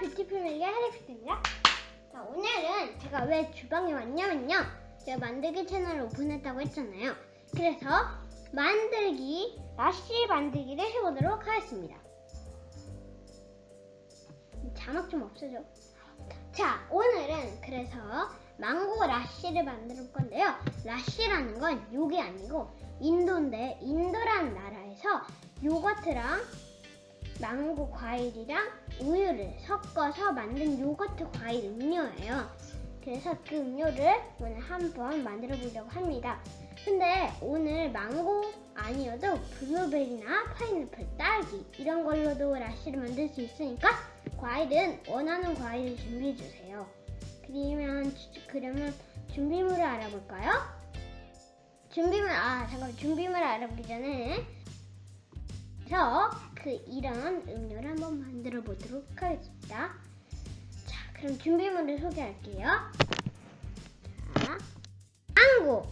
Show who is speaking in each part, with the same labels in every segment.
Speaker 1: 뷰티 패밀리 해리피트입니다. 자, 오늘은 제가 왜 주방에 왔냐면요, 제가 만들기 채널을 오픈했다고 했잖아요. 그래서 라쉬 만들기를 해보도록 하겠습니다. 자막 좀 없애줘. 자, 오늘은 그래서 망고 라쉬를 만들 건데요. 라쉬라는 건 요게 아니고 인도인데, 인도라는 나라에서 요거트랑 망고 과일이랑 우유를 섞어서 만든 요거트 과일 음료예요. 그래서 그 음료를 오늘 한번 만들어 보려고 합니다. 근데 오늘 망고 아니어도 블루베리나 파인애플, 딸기 이런 걸로도 라쉬를 만들 수 있으니까 과일은 원하는 과일을 준비해 주세요. 그러면 준비물을 알아볼까요? 준비물 알아보기 전에 이런 음료를 한번 만들어 보도록 하겠습니다. 자, 그럼 준비물을 소개할게요. 자, 망고,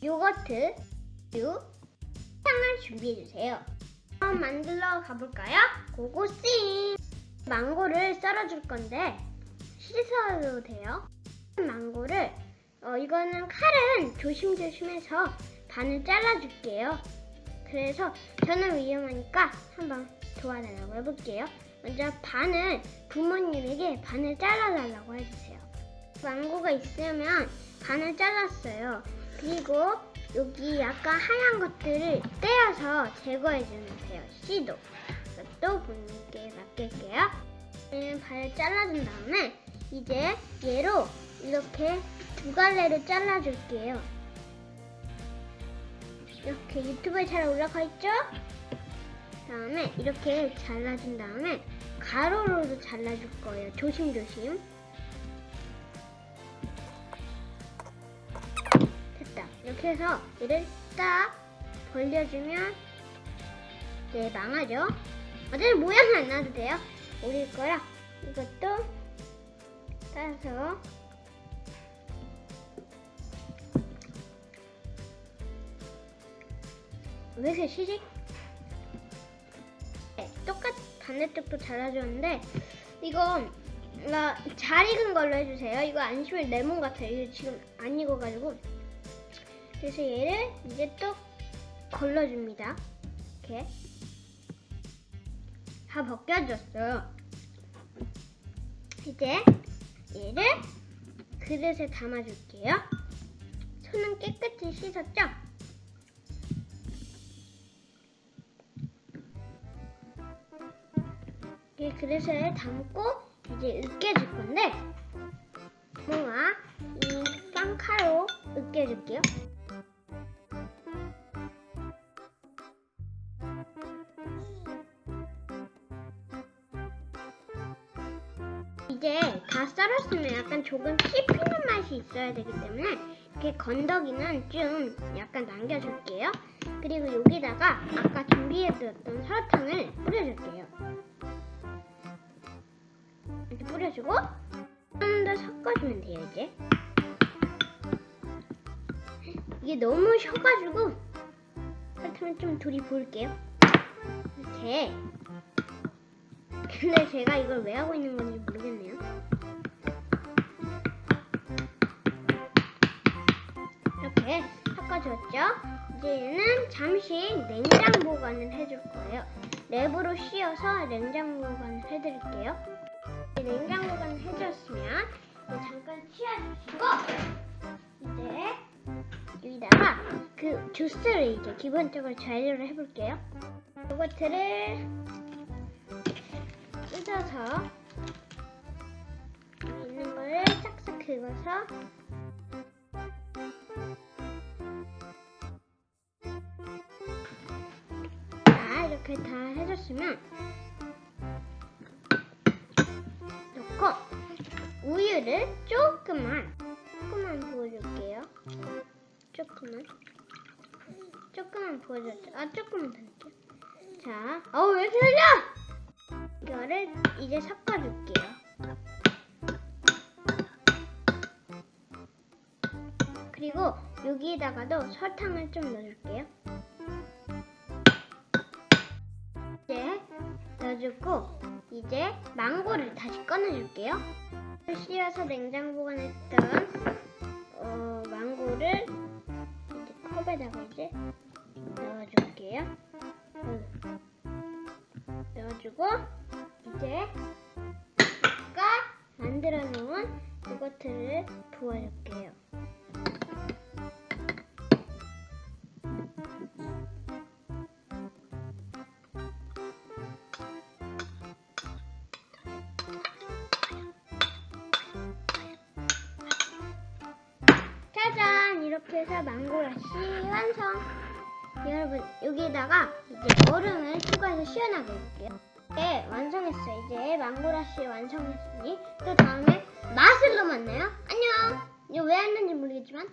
Speaker 1: 요거트, 우유, 설탕을 준비해 주세요. 그럼 만들러 가볼까요? 고고싱! 망고를 썰어줄 건데 씻어도 돼요. 망고를 이거는 칼은 조심조심해서 반을 잘라줄게요. 그래서 저는 위험하니까 한번 도와달라고 해볼게요. 먼저 부모님에게 반을 잘라달라고 해주세요. 망고가 있으면 반을 잘랐어요. 그리고 여기 약간 하얀 것들을 떼어서 제거해주면 돼요. 씨도. 이것도 부모님께 맡길게요. 반을 잘라준 다음에 이제 얘로 이렇게 두 갈래로 잘라줄게요. 이렇게 유튜브에 잘 올라가 있죠? 다음에 이렇게 잘라준 다음에 가로로도 잘라줄 거예요. 조심조심. 됐다. 이렇게 해서 얘를 딱 벌려주면 망하죠? 어차피 모양은 안 놔도 돼요. 오릴 거라 이것도 따서 왜 이렇게 쉬지? 네, 반대쪽도 잘라줬는데 이건 잘 익은 걸로 해주세요. 이거 안 쉬면 레몬 같아요. 이거 지금 안 익어가지고. 그래서 얘를 이제 또 걸러줍니다. 이렇게 다 벗겨졌어요. 이제 얘를 그릇에 담아줄게요. 손은 깨끗이 씻었죠? 이 그릇에 담고 이제 으깨줄 건데, 이 쌍칼로 으깨줄게요. 이제 다 썰었으면 약간 조금 씹히는 맛이 있어야 되기 때문에 이렇게 건더기는 좀 약간 남겨줄게요. 그리고 여기다가 아까 준비해두었던 설탕을 뿌려줄게요. 이렇게 뿌려주고 좀 더 섞어주면 돼요. 이게 너무 셔가지고 설탕을 좀 둘이 부을게요. 이렇게. 근데 제가 이걸 왜 하고 있는 건지 모르겠네요. 이렇게 섞어줬죠? 이제 얘는 잠시 냉장 보관을 해줄 거예요. 랩으로 씌워서 냉장 보관을 해드릴게요. 냉장 보관을 해줬으면 잠깐 치워주시고 이제 여기다가 그 주스를 이제 기본적으로 재료를 해볼게요. 요거트를 뜯어서 있는 거를 싹싹 긁어서 이렇게 다 해줬으면 넣고 우유를 조금만 부어줄게요. 조금만 부어줬죠. 조금만 더 넣을게요. 자, 왜 이렇게 흘려! 이거를 이제 섞어줄게요. 그리고 여기에다가도 설탕을 좀 넣어줄게요. 이제 넣어주고 이제 망고를 다시 꺼내줄게요. 씌워서 냉장 보관했던 망고를 이제 컵에다가 이제 넣어줄게요. 넣어주고 이제 아까 만들어 놓은 요거트를 부어줄게요. 짜잔! 이렇게 해서 망고라시 완성! 여러분 여기에다가 이제 얼음을 추가해서 시원하게 해볼게요. 네, 완성했어요. 이제 망고라시 완성했으니 또 다음에 마술로 만나요. 안녕! 이거 왜 했는지 모르겠지만